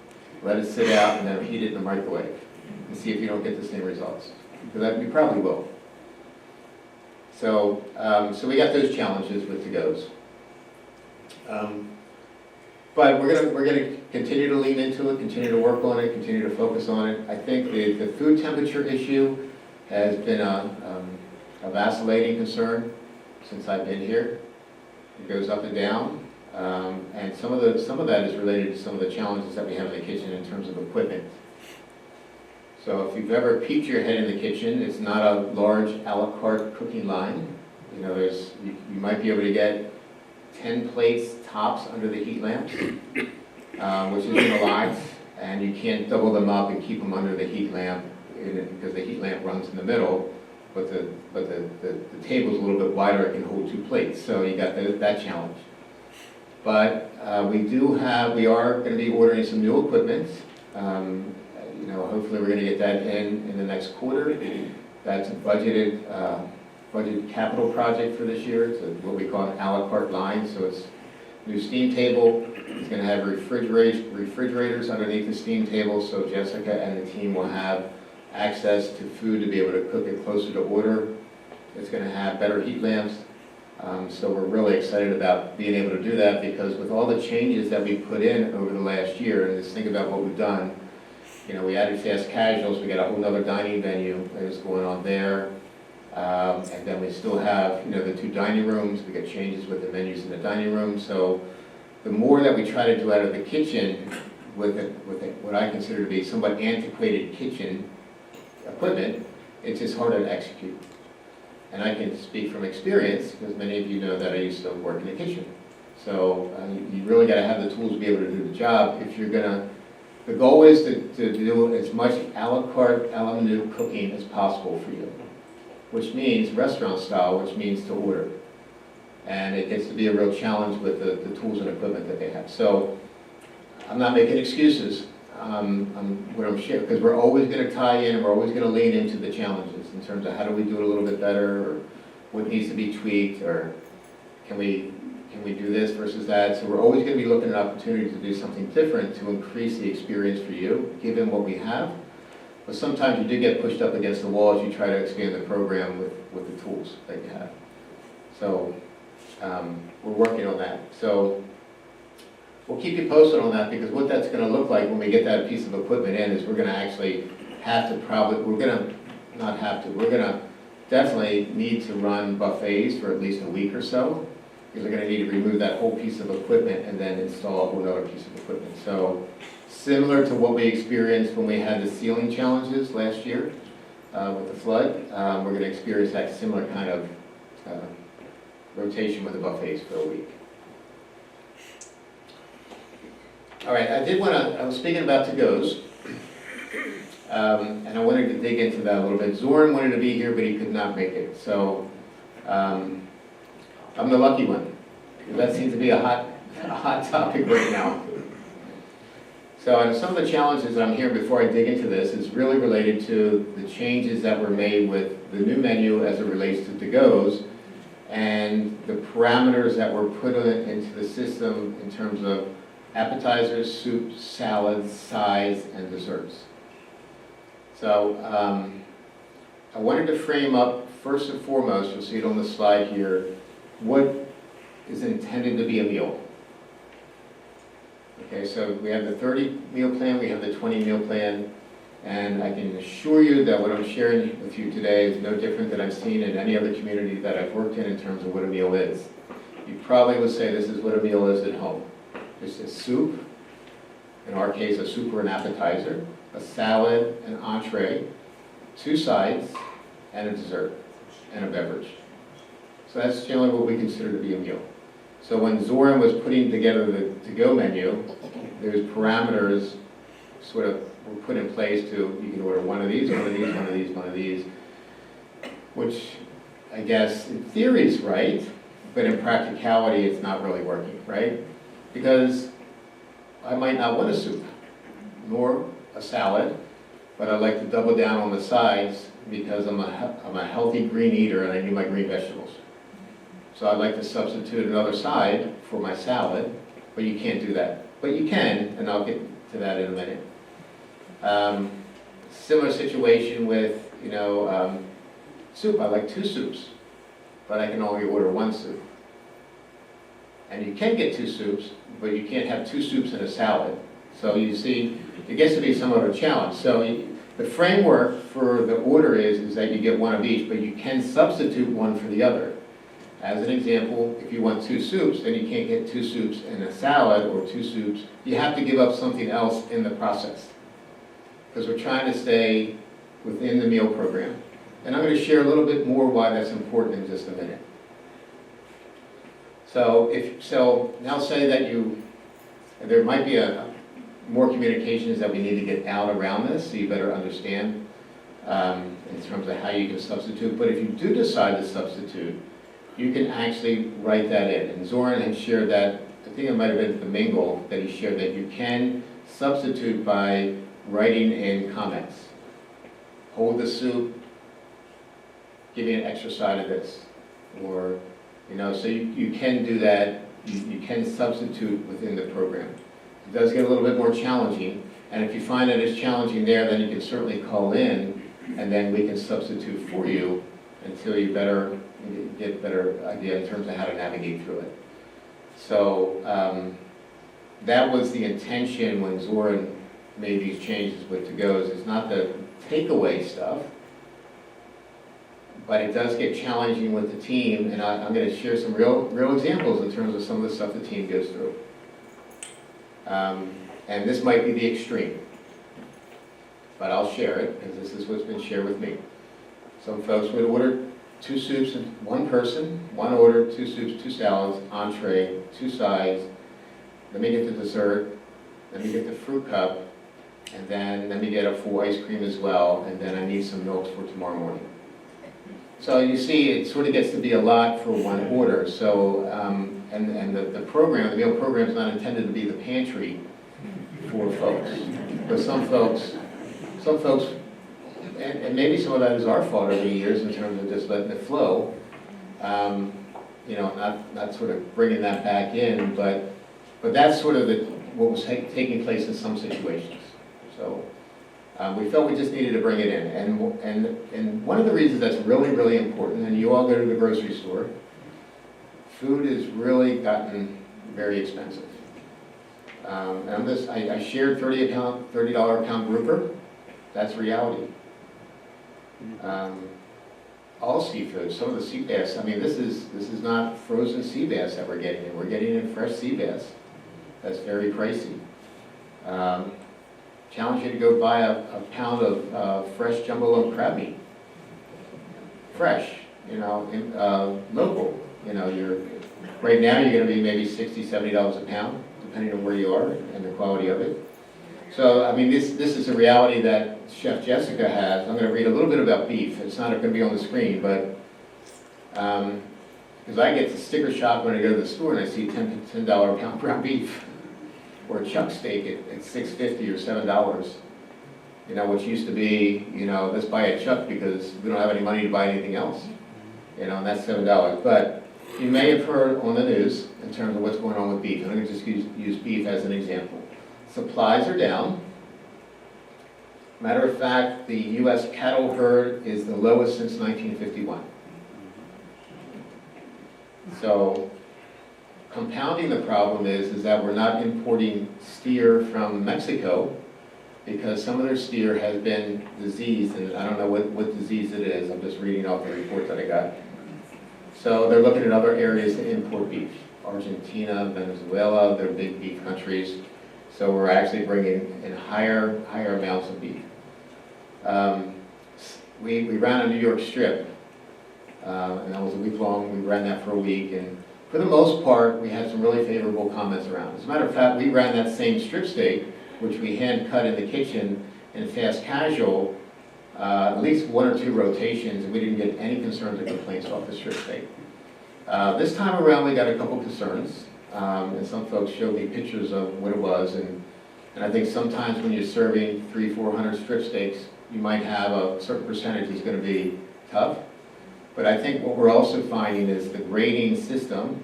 let it sit out, and then heat it in the microwave, and see if you don't get the same results. Because you probably will. So, so we got those challenges with to-goes. But we're gonna continue to lean into it, continue to work on it, continue to focus on it. I think the food temperature issue has been a vacillating concern since I've been here. It goes up and down, and some of that is related to some of the challenges that we have in the kitchen in terms of equipment. So if you've ever peeked your head in the kitchen, it's not a large a la carte cooking line. You know, you might be able to get 10 plates tops under the heat lamps, which isn't a lot, and you can't double them up and keep them under the heat lamp because the heat lamp runs in the middle, but the table's a little bit wider, it can hold 2 plates, so you got that challenge. But we are going to be ordering some new equipment. You know, hopefully we're going to get that in the next quarter. That's a budgeted capital project for this year. It's what we call an a la carte line. So it's new steam table. It's going to have refrigerators underneath the steam table, so Jessica and the team will have access to food to be able to cook it closer to order. It's going to have better heat lamps. So we're really excited about being able to do that, because with all the changes that we put in over the last year, and just think about what we've done, we added fast casuals, we got a whole nother dining venue that is going on there. And then we still have, the 2 dining rooms, we got changes with the menus in the dining room. So the more that we try to do out of the kitchen with what I consider to be somewhat antiquated kitchen equipment, it's just harder to execute. And I can speak from experience, because many of you know that I used to work in the kitchen. So you really got to have the tools to be able to do the job. If you're gonna, the goal is to do as much a la carte, a la menu cooking as possible for you, which means restaurant style, which means to order. And it gets to be a real challenge with the tools and equipment that they have. So I'm not making excuses. What I'm sharing, because we're always going to tie in, and we're always going to lean into the challenges in terms of how do we do it a little bit better, or what needs to be tweaked, or can we do this versus that. So we're always going to be looking at opportunities to do something different to increase the experience for you, given what we have. But sometimes you do get pushed up against the wall as you try to expand the program with the tools that you have. So we're working on that. So we'll keep you posted on that, because what that's going to look like when we get that piece of equipment in is we're going to actually have to we're going to definitely need to run buffets for at least a week or so, because we're going to need to remove that whole piece of equipment and then install a whole other piece of equipment. So similar to what we experienced when we had the ceiling challenges last year with the flood, we're going to experience that similar kind of rotation with the buffets for a week. All right, I was speaking about to-goes, and I wanted to dig into that a little bit. Zoran wanted to be here, but he could not make it. So I'm the lucky one. That seems to be a hot topic right now. So and some of the challenges that I'm hearing before I dig into this is really related to the changes that were made with the new menu as it relates to to-goes, and the parameters that were put into the system in terms of appetizers, soups, salads, sides, and desserts. So I wanted to frame up, first and foremost, you'll see it on the slide here, what is intended to be a meal. Okay, so we have the 30 meal plan, we have the 20 meal plan, and I can assure you that what I'm sharing with you today is no different than I've seen in any other community that I've worked in terms of what a meal is. You probably would say this is what a meal is at home. It's a soup, in our case a soup or an appetizer, a salad, an entree, 2 sides, and a dessert, and a beverage. So that's generally what we consider to be a meal. So when Zoran was putting together the to-go menu, there's parameters sort of were put in place to, you can order one of these, one of these, one of these, one of these, which I guess in theory is right, but in practicality it's not really working, right? Because I might not want a soup, nor a salad, but I like to double down on the sides because I'm a healthy green eater and I need my green vegetables. So I'd like to substitute another side for my salad, but you can't do that. But you can, and I'll get to that in a minute. Similar situation with, soup. I like 2 soups, but I can only order 1 soup. And you can get 2 soups, but you can't have 2 soups and a salad. So you see, it gets to be somewhat of a challenge. So the framework for the order is that you get 1 of each, but you can substitute one for the other. As an example, if you want 2 soups, then you can't get 2 soups and a salad, or 2 soups. You have to give up something else in the process, because we're trying to stay within the meal program. And I'm going to share a little bit more why that's important in just a minute. So now say that there might be more communications that we need to get out around this, so you better understand in terms of how you can substitute. But if you do decide to substitute, you can actually write that in. And Zoran had shared that, I think it might have been at the Mingle, that he shared that you can substitute by writing in comments. Hold the soup, give me an extra side of this. Or, so you can do that. You can substitute within the program. It does get a little bit more challenging. And if you find that it's challenging there, then you can certainly call in, and then we can substitute for you until you get a better idea in terms of how to navigate through it. So that was the intention when Zoran made these changes with to-goes is not the takeaway stuff, but it does get challenging with the team, and I'm going to share some real examples in terms of some of the stuff the team goes through. And this might be the extreme, but I'll share it, because this is what's been shared with me. Some folks would order 2 soups and 1 person, 1 order, 2 soups, 2 salads, entree, 2 sides, let me get the dessert, let me get the fruit cup, and then let me get a full ice cream as well, and then I need some milk for tomorrow morning. So you see, it sort of gets to be a lot for 1 order. So, and the program, the meal program is not intended to be the pantry for folks. But some folks, and maybe some of that is our fault over the years in terms of just letting it flow. You know, not sort of bringing that back in, but that's sort of what was taking place in some situations. So we felt we just needed to bring it in. And one of the reasons that's really, really important, and you all go to the grocery store, food has really gotten very expensive. And I shared $30 a pound grouper. That's reality. All seafood, some of the sea bass, I mean, this is not frozen sea bass that we're getting in. We're getting in fresh sea bass. That's very pricey. Challenge you to go buy a pound of fresh jumbo loaf crab meat. Fresh, you know, local. You know, right now you're going to be maybe $60, $70 a pound, depending on where you are and the quality of it. So, I mean, this is a reality that Chef Jessica has. I'm going to read a little bit about beef. It's not going to be on the screen, but because I get to sticker shock when I go to the store and I see $10 a pound ground beef or a chuck steak at $6.50 or $7. You know, which used to be, you know, let's buy a chuck because we don't have any money to buy anything else. You know, and that's $7. But you may have heard on the news in terms of what's going on with beef. I'm going to just use beef as an example. Supplies are down. Matter of fact, the U.S. cattle herd is the lowest since 1951. So, compounding the problem is that we're not importing steer from Mexico because some of their steer has been diseased, and I don't know what disease it is. I'm just reading off the report that I got. So they're looking at other areas to import beef. Argentina, Venezuela, they're big beef countries. So we're actually bringing in higher amounts of beef. We ran a New York strip, and that was a week long. We ran that for a week, and for the most part, we had some really favorable comments around. As a matter of fact, we ran that same strip steak, which we hand cut in the kitchen in fast casual, at least 1 or 2 rotations, and we didn't get any concerns or complaints off the strip steak. This time around, we got a couple concerns. And some folks showed me pictures of what it was, and I think sometimes when you're serving 300-400 strip steaks, you might have a certain percentage that's going to be tough. But I think what we're also finding is the grading system,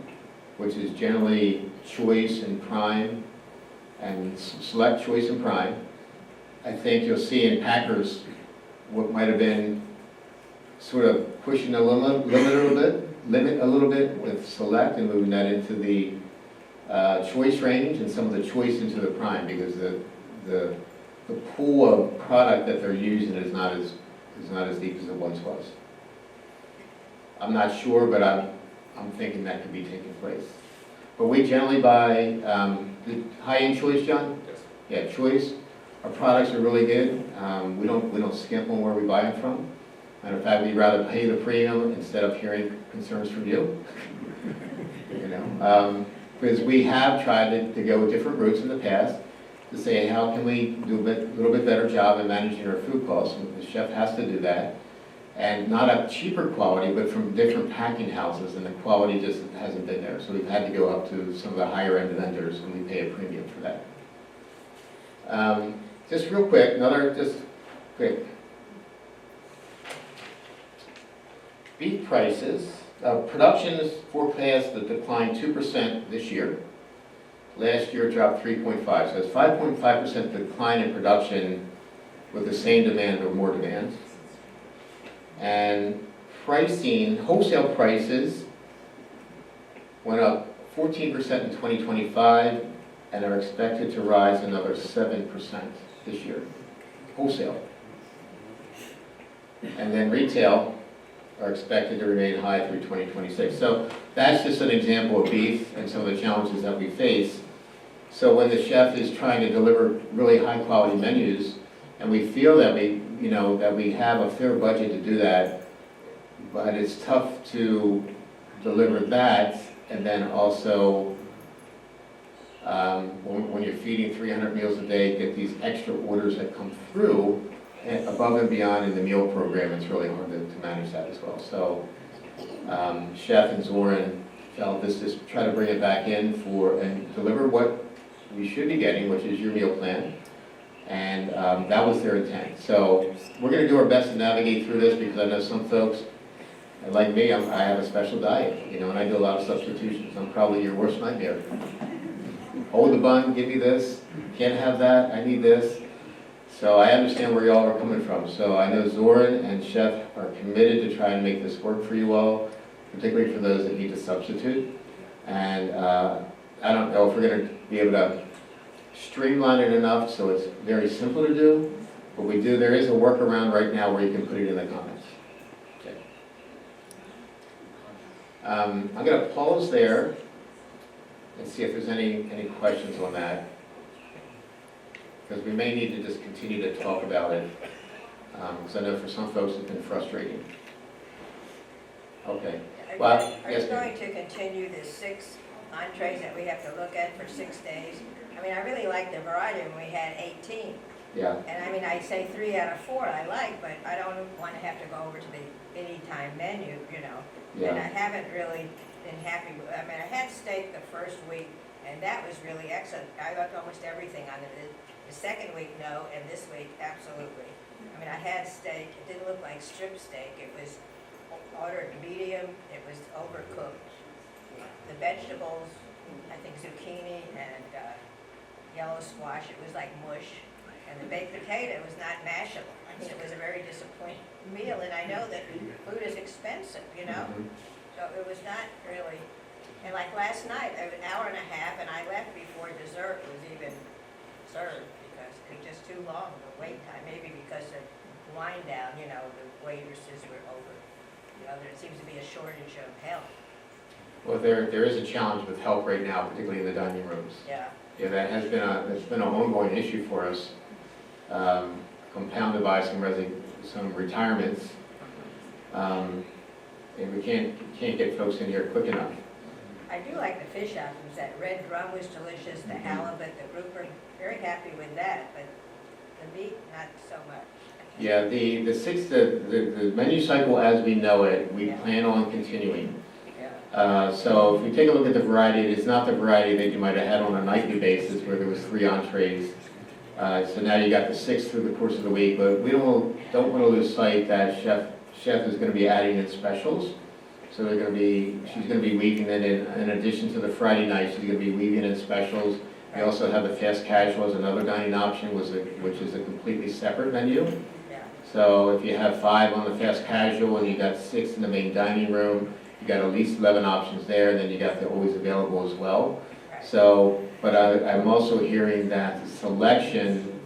which is generally choice and prime, and select, choice, and prime. I think you'll see in packers what might have been sort of pushing the limit a little bit with select and moving that into the choice range and some of the choice into the prime, because the pool of product that they're using is not as deep as it once was. I'm not sure, but I'm thinking that could be taking place. But we generally buy the high-end choice, John? Yes. Yeah, choice. Our products are really good. We don't skimp on where we buy them from. Matter of fact, we'd rather pay the premium instead of hearing concerns from you. You know. Because we have tried to go with different routes in the past to say, how can we do a little bit better job in managing our food costs? And the chef has to do that. And not a cheaper quality, but from different packing houses, and the quality just hasn't been there. So we've had to go up to some of the higher end vendors, and we pay a premium for that. Just real quick, quick. Beef prices. Production is forecast to decline 2% this year. Last year it dropped 3.5%, so it's 5.5% decline in production with the same demand or more demand. And pricing, wholesale prices went up 14% in 2025 and are expected to rise another 7% this year, wholesale. And then retail are expected to remain high through 2026. So that's just an example of beef and some of the challenges that we face. So when the chef is trying to deliver really high-quality menus, and we feel that we have a fair budget to do that, but it's tough to deliver that, and then also, when you're feeding 300 meals a day, get these extra orders that come through, and above and beyond in the meal program, it's really hard to manage that as well. So, Chef and Zoran felt this, just try to bring it back in and deliver what we should be getting, which is your meal plan. And that was their intent. So we're going to do our best to navigate through this, because I know some folks, like me, I have a special diet, and I do a lot of substitutions. I'm probably your worst nightmare. Hold the bun, give me this, can't have that, I need this. So I understand where y'all are coming from. So I know Zoran and Chef are committed to try and make this work for you all, particularly for those that need to substitute. And I don't know if we're going to be able to streamline it enough so it's very simple to do, but there is a workaround right now where you can put it in the comments. Okay. I'm going to pause there and see if there's any questions on that, because we may need to just continue to talk about it, because I know for some folks it's been frustrating. Okay. Well, Are yes, you ma'am. going to continue the 6 entrees that we have to look at for 6 days? I mean, I really like the variety, and we had 18. Yeah. And I mean, I say 3 out of 4 I like, but I don't want to have to go over to the anytime menu, And I Yeah. haven't really been happy with, I mean, I had steak the first week, and that was really excellent. I liked almost everything on it. The second week, no, and this week, absolutely. I mean, I had steak, it didn't look like strip steak, it was ordered medium, it was overcooked. The vegetables, I think zucchini and yellow squash, it was like mush. And the baked potato was not mashable. I mean, it was a very disappointing meal, and I know that food is expensive, Mhm. So it was not really, and like last night, an hour and a half, and I left before dessert was even served, because it was just too long, the wait time, maybe because of wind down, the waitresses were over. There seems to be a shortage of help, Well, there is a challenge with help right now, particularly in the dining rooms. yeah. Yeah, that's been an ongoing issue for us, compounded by some retirements. And we can't get folks in here quick enough. I do like the fish items, that red drum was delicious, the halibut, the grouper, very happy with that, but the meat, not so much. Yeah, the menu cycle as we know it, we plan on continuing. Yeah. So if we take a look at the variety, it's not the variety that you might have had on a nightly basis where there was 3 entrees. So now you got the 6 through the course of the week, but we don't want to lose sight that Chef is going to be adding in specials. So she's going to be weaving it in addition to the Friday night, she's going to be weaving in specials. We also have the fast casual as another dining option, which is a completely separate menu. Yeah. So if you have 5 on the fast casual and you got 6 in the main dining room, you got at least 11 options there, and then you got the always available as well. Right. So, but I'm also hearing that the selection,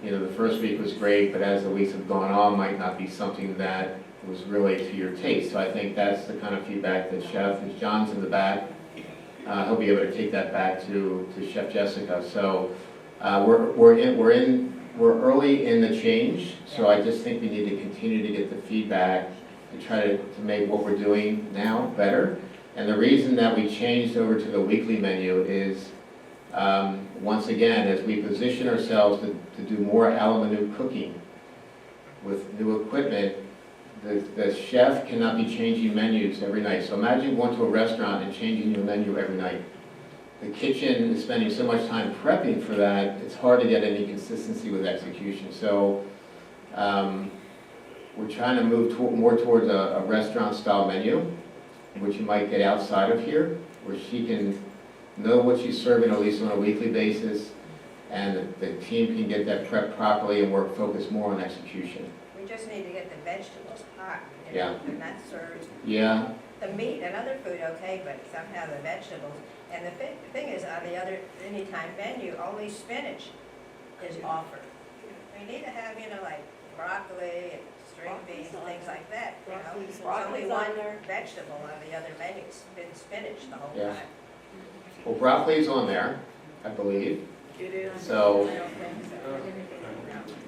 the first week was great, but as the weeks have gone on, might not be something that was really to your taste. So I think that's the kind of feedback that Chef, as John's in the back, he'll be able to take that back to Chef Jessica. So we're early in the change, so I just think we need to continue to get the feedback to try to make what we're doing now better. And the reason that we changed over to the weekly menu is, once again, as we position ourselves to do more a la menu cooking with new equipment, the chef cannot be changing menus every night. So imagine going to a restaurant and changing your menu every night. The kitchen is spending so much time prepping for that, it's hard to get any consistency with execution. So we're trying to move more towards a restaurant-style menu, which you might get outside of here, where she can know what she's serving at least on a weekly basis, and the team can get that prepped properly and work focused more on execution. We just need to get the vegetables hot, Yeah. They're not served. Yeah, The meat and other food, okay, but somehow the vegetables, and the thing is, on the other anytime menu, only spinach is offered. We need to have, like broccoli and string beans, things like that, There's only Broccoli's one on there. vegetable on the other menu, it's been spinach the whole Yeah. time. Well, broccoli's on there, I believe. It is. So I don't think so.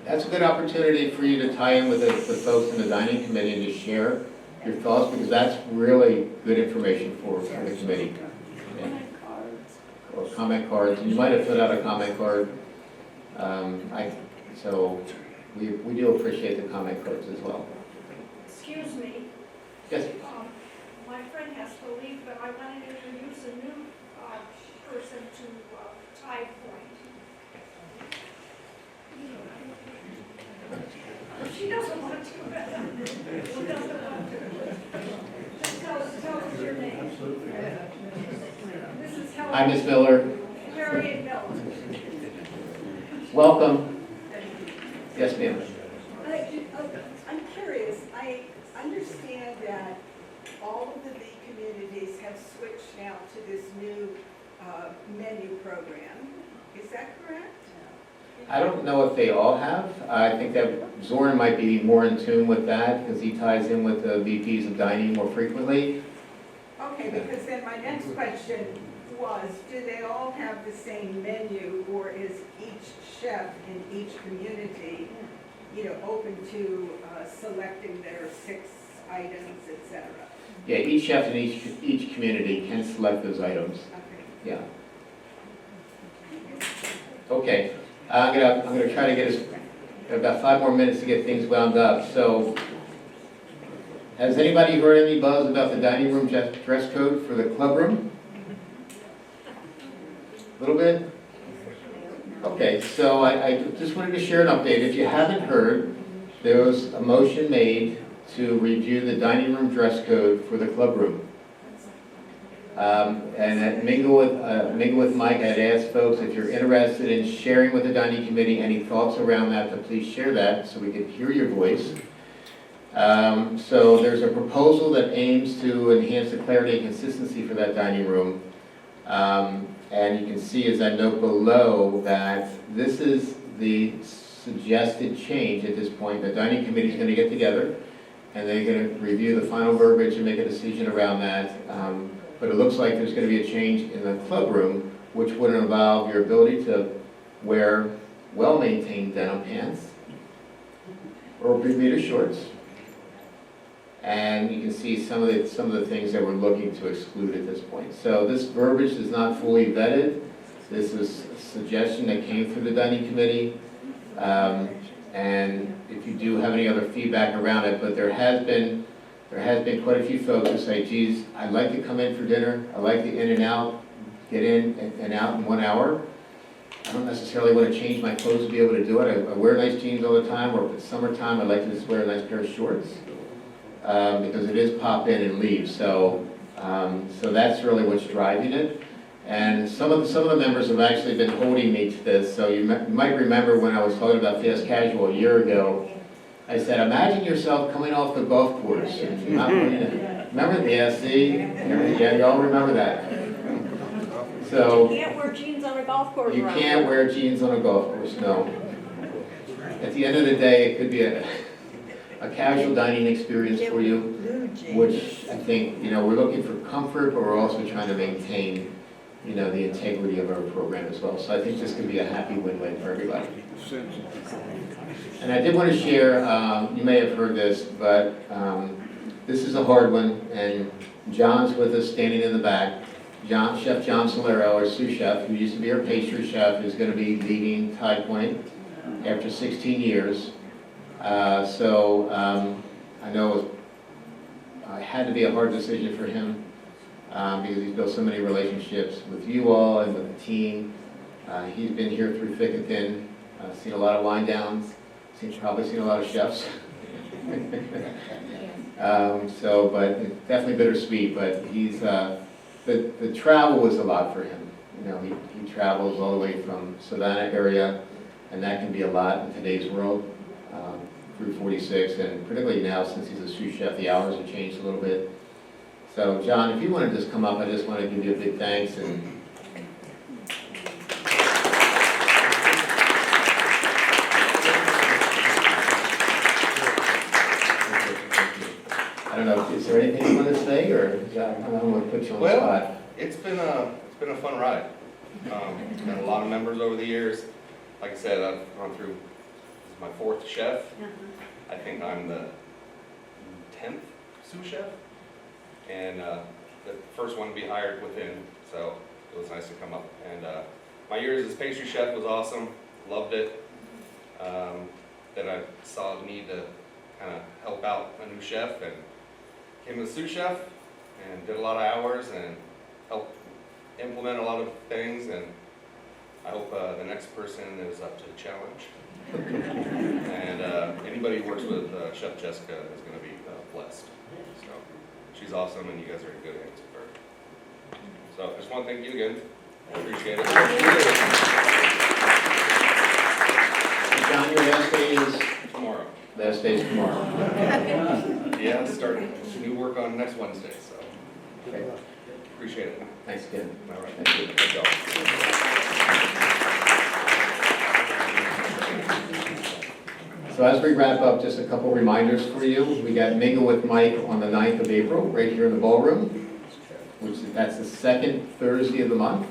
that's a good opportunity for you to tie in with the folks in the dining committee and just share your thoughts, because that's really good information for the committee. Yeah. Or comment cards, and you might have filled out a comment card. So we do appreciate the comment cards as well. Excuse me, Yes, my friend has to leave, but I want to introduce a new person to Tide Point. She doesn't want to. She doesn't want to. Just tell us your name. This is hi, Ms. Miller. Harriet Miller. Welcome. Yes, ma'am. I'm curious, I understand that all of the B communities have switched now to this new menu program. Is that correct? I don't know if they all have. I think that Zoran might be more in tune with that because he ties in with the VPs of dining more frequently. Okay, because then my next question was, do they all have the same menu, or is each chef in each community, open to selecting their 6 items, etc.? Yeah, each chef in each community can select those items. Okay. Yeah. Okay, I'm gonna try to get us about 5 more minutes to get things wound up. So, has anybody heard any buzz about the dining room dress code for the club room? A little bit? Okay, so I just wanted to share an update. If you haven't heard, there was a motion made to review the dining room dress code for the club room. And at Mingle with Mike, I'd asked folks if you're interested in sharing with the dining committee any thoughts around that, to please share that so we can hear your voice. So there's a proposal that aims to enhance the clarity and consistency for that dining room. And you can see as I note below that this is the suggested change at this point. The dining committee is going to get together and they're going to review the final verbiage and make a decision around that. But it looks like there's going to be a change in the club room, which would involve your ability to wear well-maintained denim pants or Bermuda shorts. And you can see some of the things that we're looking to exclude at this point. So this verbiage is not fully vetted. This is a suggestion that came through the dining committee. And if you do have any other feedback around it, but there has been quite a few folks who say, geez, I'd like to come in for dinner. I like the in and out, get in and out in 1 hour. I don't necessarily want to change my clothes to be able to do it. I wear nice jeans all the time, or if it's summertime, I like to just wear a nice pair of shorts. Because it is pop in and leave. So that's really what's driving it. And some of the members have actually been holding me to this. So you might remember when I was talking about fast casual a year ago, I said, imagine yourself coming off the golf course. Remember? Yeah, see? Yeah, you all remember that. So You can't wear jeans on a golf course. you around can't here. wear jeans on a golf course, no. At the end of the day, it could be a casual dining experience for you, which I think, we're looking for comfort, but we're also trying to maintain, the integrity of our program as well. So I think this could be a happy win-win for everybody. And I did want to share, you may have heard this, but this is a hard one, and John's with us standing in the back. Chef John Solero, our sous chef, who used to be our pastry chef, is going to be leaving Tide Point after 16 years. I know it had to be a hard decision for him because he's built so many relationships with you all and with the team. He's been here through thick and thin, seen a lot of wind downs, probably seen a lot of chefs. But it's definitely bittersweet, but he's, the travel was a lot for him. He travels all the way from Savannah area, and that can be a lot in today's world. Through 46, and particularly now since he's a sous chef, the hours have changed a little bit. So John, if you want to just come up, I just want to give you a big thanks. And there anything you want to say, or is that, I don't want to put you on the Well, spot? it's been a fun ride. Met a lot of members over the years. Like I said, I've gone through, this is my 4th chef. I think I'm the 10th sous chef. And the first one to be hired within, so it was nice to come up. And my years as pastry chef was awesome, loved it. Then I saw the need to kind of help out a new chef and became a sous chef and did a lot of hours and helped implement a lot of things, and I hope the next person is up to the challenge. And anybody who works with Chef Jessica is going to be blessed. So she's awesome, and you guys are in good hands with her. So I just want to thank you again. I appreciate it. John, your last day is? Tomorrow. Last day is tomorrow. Yeah, start new work on next Wednesday, so Okay. appreciate it. Thanks again. All right. Thank you. Thank y'all. So as we wrap up, just a couple reminders for you. We got Mingle with Mike on the 9th of April, right here in the ballroom, that's the 2nd Thursday of the month.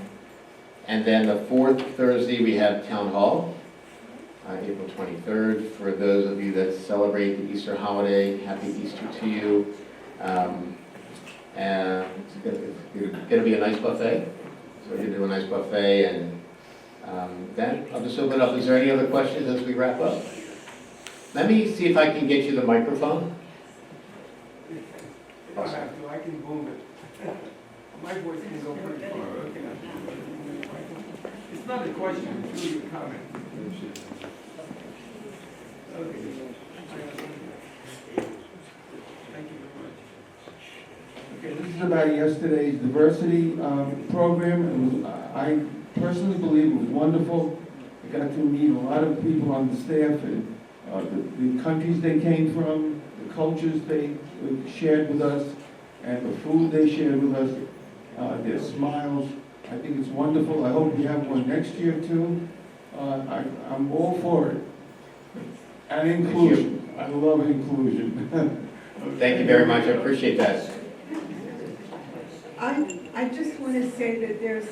And then the 4th Thursday, we have Town Hall, April 23rd. For those of you that celebrate the Easter holiday, happy Easter to you. And it's gonna be a nice buffet. So we're gonna do a nice buffet, and then I'll just open it up. Is there any other questions as we wrap up? Let me see if I can get you the microphone. You don't have to, I can boom it. My voice can go pretty far, okay? It's not a question, it's really a comment. Okay. Thank you very much. Okay, this is about yesterday's diversity program. I personally believe it was wonderful. I got to meet a lot of people on the staff, and the countries they came from, the cultures they shared with us, and the food they shared with us, their smiles. I think it's wonderful. I hope we have one next year too. I'm all for it. And inclusion. I love inclusion. Thank you very much, I appreciate that. I just want to say that there's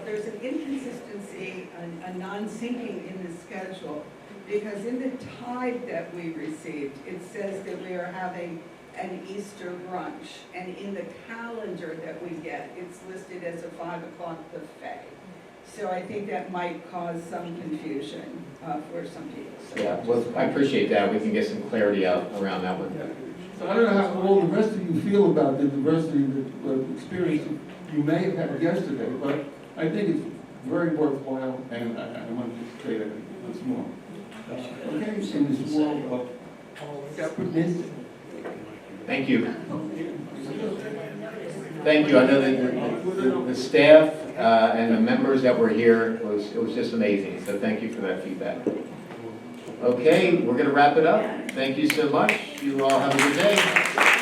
there's an inconsistency, a non-syncing in the schedule, because in the tide that we received, it says that we are having an Easter brunch, and in the calendar that we get, it's listed as a 5 o'clock buffet. So I think that might cause some confusion for some people. So Yeah, well, I appreciate that. We can get some clarity out around that one. So I don't know how all the rest of you feel about the diversity experience you may have had yesterday, but I think it's very worthwhile, and I want to say that once more. Okay, in this world of separateness. Thank you. Thank you. I know that the staff and the members that were here, it was just amazing. So thank you for that feedback. Okay, we're going to wrap it up. Thank you so much. You all have a good day.